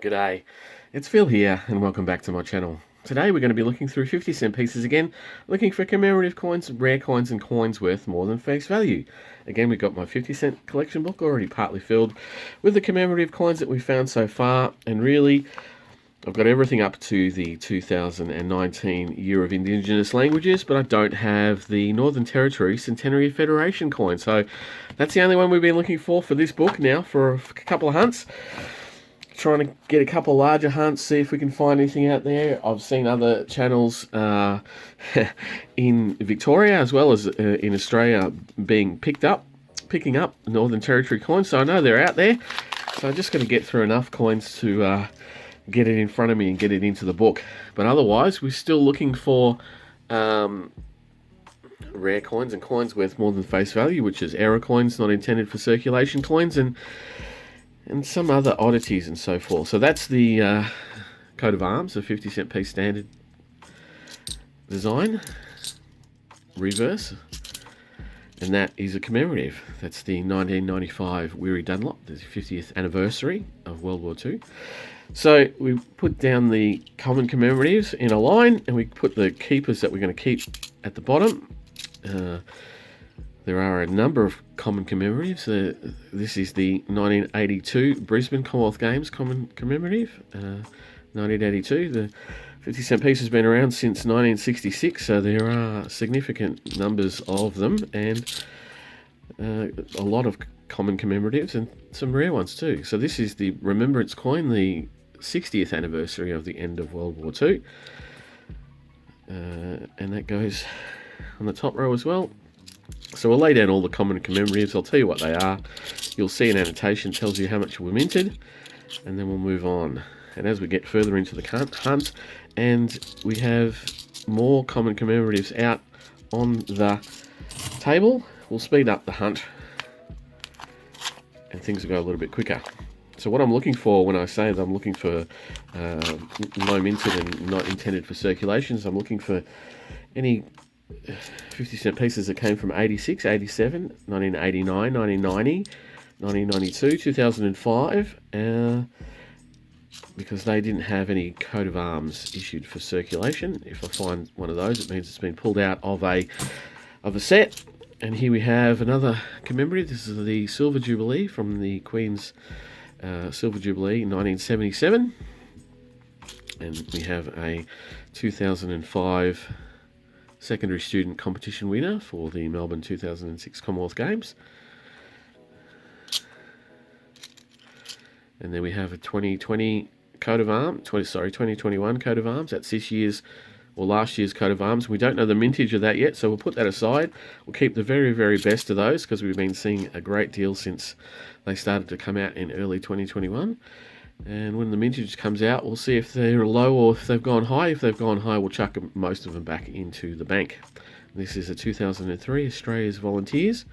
G'day, it's Phil here and welcome back to my channel. Today we're going to be looking through 50-cent pieces again, looking for commemorative coins, rare coins and coins worth more than face value. Again, we've got my 50-cent collection book already partly filled with the commemorative coins that we've found so far, and really I've got everything up to the 2019 Year of Indigenous Languages, but I don't have the Northern Territory Centenary Federation coin, so that's the only one we've been looking for this book now for a couple of hunts. Trying to get a couple larger hunts, see if we can find anything out there. I've seen other channels in Victoria as well as in Australia picking up Northern Territory coins, so I know they're out there. So I'm just going to get through enough coins to get it in front of me and get it into the book. But otherwise, we're still looking for rare coins and coins worth more than face value, which is error coins, not intended for circulation coins, and some other oddities and so forth. So that's the coat of arms, a 50-cent piece standard design, reverse, and that is a commemorative. That's the 1995 Weary Dunlop, the 50th anniversary of World War II. So we put down the common commemoratives in a line, and we put the keepers that we're going to keep at the bottom. There are a number of common commemoratives. This is the 1982 Brisbane Commonwealth Games common commemorative. 1982. The 50-cent piece has been around since 1966, so there are significant numbers of them, and a lot of common commemoratives and some rare ones too. So this is the Remembrance coin, the 60th anniversary of the end of World War II. And that goes on the top row as well. So we'll lay down all the common commemoratives. I'll tell you what they are. You'll see an annotation tells you how much were minted, and then we'll move on. And as we get further into the hunt, and we have more common commemoratives out on the table, we'll speed up the hunt and things will go a little bit quicker. So what I'm looking for when I say that I'm looking for no minted and not intended for circulations, I'm looking for any 50-cent pieces that came from 86, 87, 1989, 1990, 1992, 2005, because they didn't have any coat of arms issued for circulation. If I find one of those, it means it's been pulled out of a set. And here we have another commemorative. This is the Silver Jubilee from the Queen's Silver Jubilee in 1977. And we have a 2005 secondary student competition winner for the Melbourne 2006 Commonwealth Games. And then we have a 2021 coat of arms. That's this year's or last year's coat of arms. We don't know the mintage of that yet, so we'll put that aside. We'll keep the very, very best of those because we've been seeing a great deal since they started to come out in early 2021. And when the mintage comes out, we'll see if they're low or if they've gone high. If they've gone high, we'll chuck most of them back into the bank. This is a 2003 Australia's Volunteers.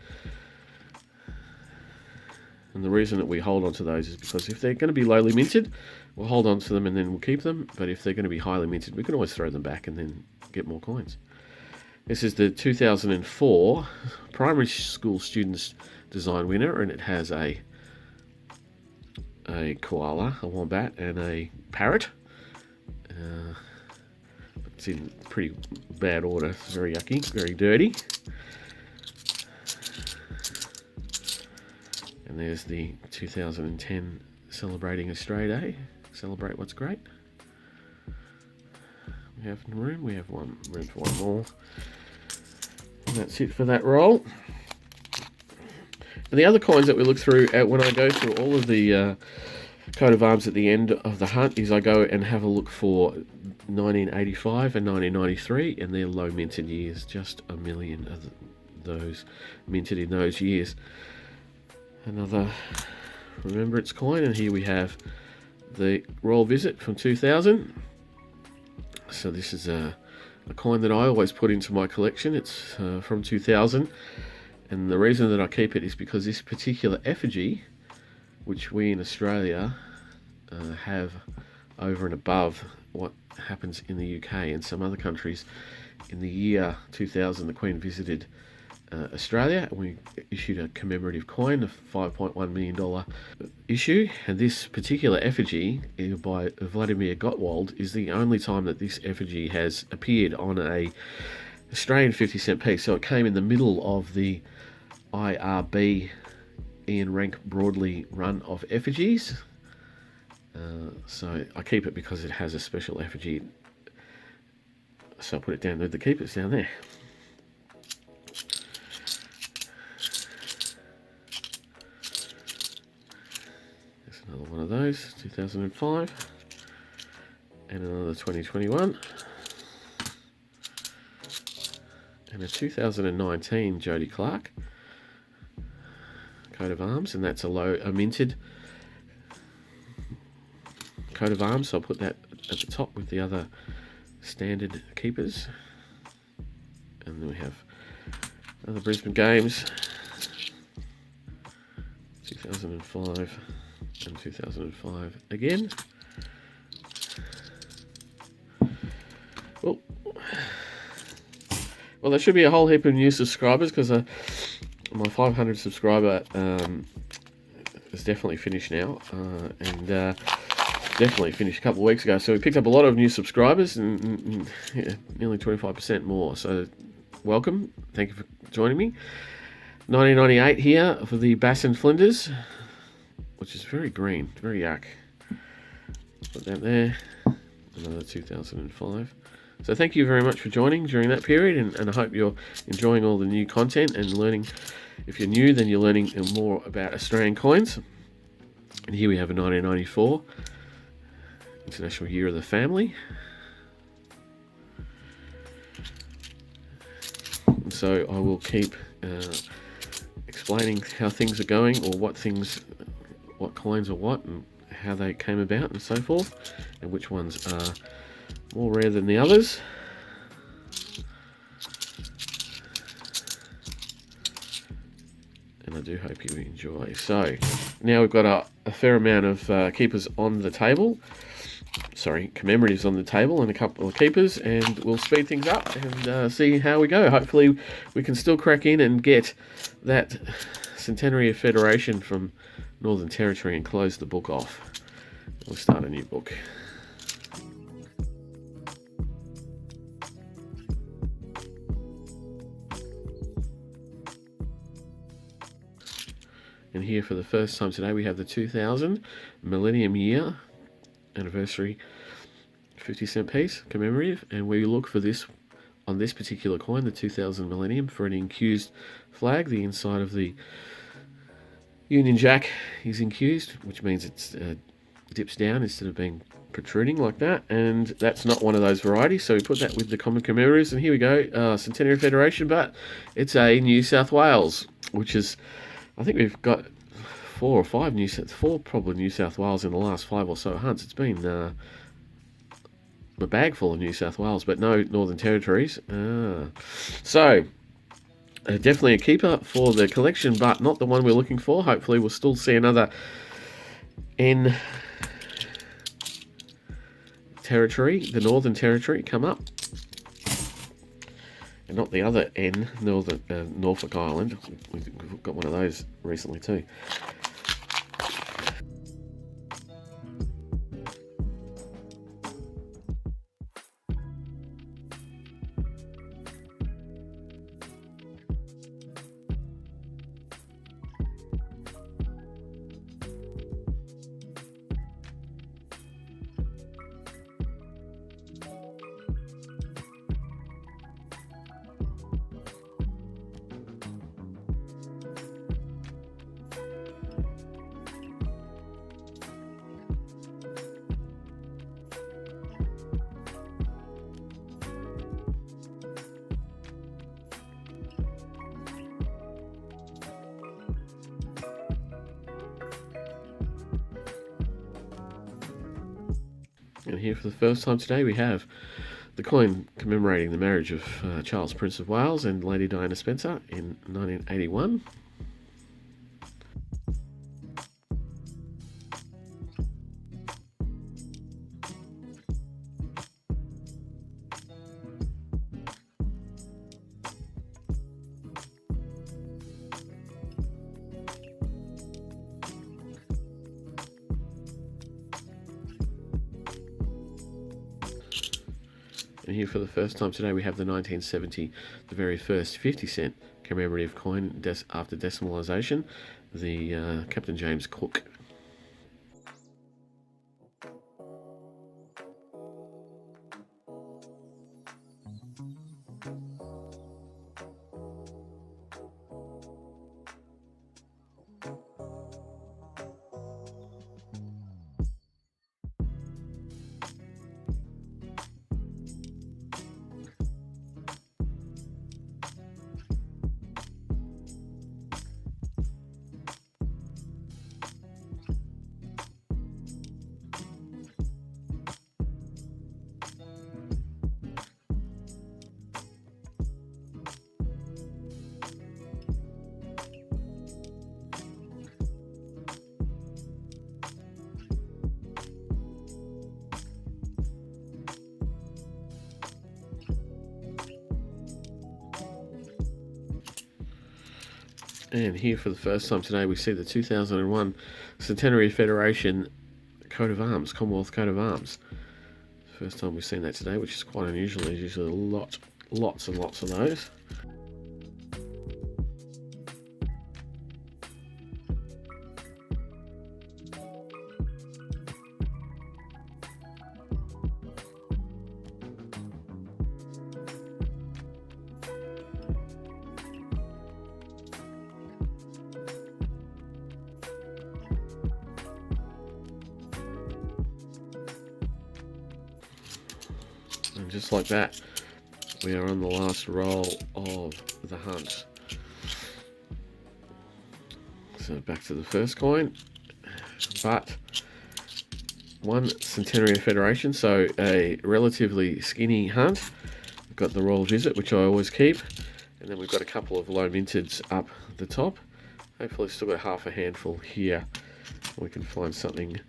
And the reason that we hold on to those is because if they're going to be lowly minted, we'll hold on to them and then we'll keep them. But if they're going to be highly minted, we can always throw them back and then get more coins. This is the 2004 Primary School Students Design winner, and it has a koala, a wombat, and a parrot. It's in pretty bad order. It's very yucky, very dirty. And there's the 2010 Celebrating Australia Day. Celebrate what's great. We have room. We have room for one more. And that's it for that roll. And the other coins that we look through when I go through all of the coat of arms at the end of the hunt is I go and have a look for 1985 and 1993 and their low minted years. Just a million of those minted in those years. Another Remembrance coin, and here we have the Royal Visit from 2000. So this is a coin that I always put into my collection. It's from 2000. And the reason that I keep it is because this particular effigy, which we in Australia have over and above what happens in the UK and some other countries, in the year 2000 the Queen visited Australia, and we issued a commemorative coin, a $5.1 million issue. And this particular effigy by Vladimir Gottwald is the only time that this effigy has appeared on a Australian 50-cent piece. So it came in the middle of the IRB Ian Rank Broadley run of effigies. So I keep it because it has a special effigy. So I'll put it down there. The keep it's down there. There's another one of those, 2005, and another 2021, and a 2019 Jodie Clarke coat of arms, and that's a minted coat of arms. So I'll put that at the top with the other standard keepers. And then we have other Brisbane games, 2005 and 2005 again. Well, there should be a whole heap of new subscribers because my 500 subscriber is definitely finished now, and definitely finished a couple of weeks ago. So we picked up a lot of new subscribers, and yeah, nearly 25% more. So welcome, thank you for joining me. 1998 here for the Bass Flinders, which is very green, very yuck. Put that there. Another 2005. So thank you very much for joining during that period, and I hope you're enjoying all the new content and learning. If you're new, then you're learning more about Australian coins. And here we have a 1994 International Year of the Family. And so I will keep explaining how things are going, or what coins are what, and how they came about and so forth, and which ones are more rare than the others. And I do hope you enjoy. So now we've got a fair amount of keepers on the table. Sorry, commemoratives on the table and a couple of keepers, and we'll speed things up and see how we go. Hopefully we can still crack in and get that Centenary of Federation from Northern Territory and close the book off. We'll start a new book. And here for the first time today we have the 2000 Millennium Year Anniversary 50-cent piece, commemorative, and we look for this on this particular coin, the 2000 Millennium, for an incused flag. The inside of the Union Jack is incused, which means it dips down instead of being protruding like that, and that's not one of those varieties, so we put that with the common commemoratives. And here we go, Centenary of Federation, but it's a New South Wales, which is, I think we've got four probably New South Wales in the last 5 or so hunts. It's been a bag full of New South Wales, but no Northern Territories. So definitely a keeper for the collection, but not the one we're looking for. Hopefully we'll still see another N Territory, the Northern Territory, come up. And not the other N, Norfolk Island. We've got one of those recently too. And here for the first time today we have the coin commemorating the marriage of Charles, Prince of Wales, and Lady Diana Spencer in 1981. And here for the first time today we have the 1970, the very first 50-cent commemorative coin after decimalisation, the Captain James Cook. And here for the first time today we see the 2001 Centenary Federation coat of arms, Commonwealth coat of arms. First time we've seen that today, which is quite unusual. There's usually lots and lots of those. And just like that, we are on the last roll of the hunt. So back to the first coin, but one Centenary of Federation, so a relatively skinny hunt. We've got the Royal Visit, which I always keep, and then we've got a couple of low minteds up the top. Hopefully still got half a handful here. We can find something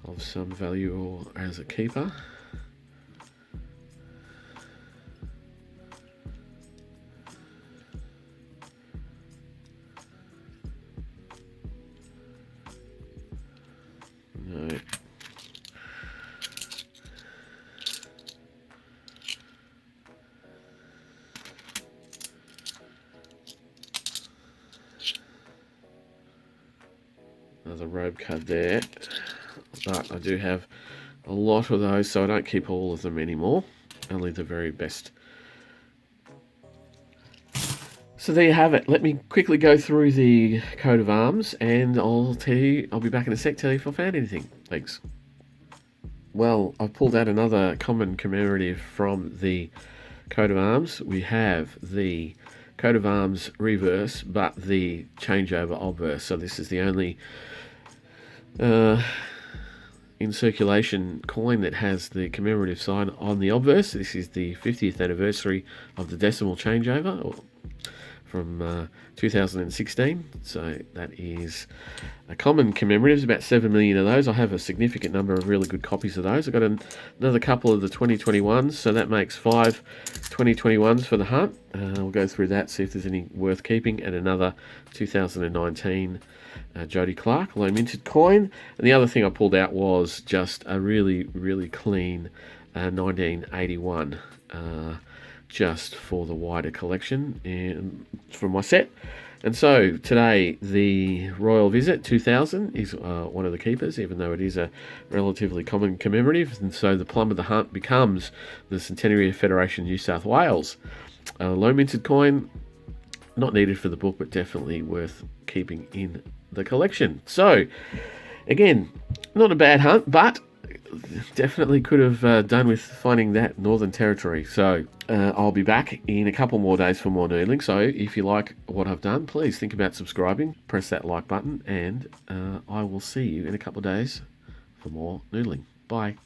of some value or as a keeper. No. Another robe card there, but I do have a lot of those, so I don't keep all of them anymore, only the very best. So there you have it. Let me quickly go through the coat of arms, and I'll be back in a sec, tell you if I found anything. Thanks. Well, I've pulled out another common commemorative from the coat of arms. We have the coat of arms reverse, but the changeover obverse. So this is the only in circulation coin that has the commemorative sign on the obverse. This is the 50th anniversary of the decimal changeover from 2016. So that is a common commemorative, about 7 million of those. I have a significant number of really good copies of those. I've got another couple of the 2021s, so that makes 5 2021s for the hunt. We'll go through that, see if there's any worth keeping, and another 2019 Jodie Clarke low minted coin. And the other thing I pulled out was just a really, really clean 1981 just for the wider collection and from my set. And so today the Royal Visit 2000 is one of the keepers, even though it is a relatively common commemorative. And so the plum of the hunt becomes the Centenary of Federation New South Wales. A low minted coin, not needed for the book, but definitely worth keeping in the collection. So again, not a bad hunt, but definitely could have done with finding that Northern Territory. So I'll be back in a couple more days for more noodling. So if you like what I've done, please think about subscribing, press that like button, and I will see you in a couple of days for more noodling. Bye.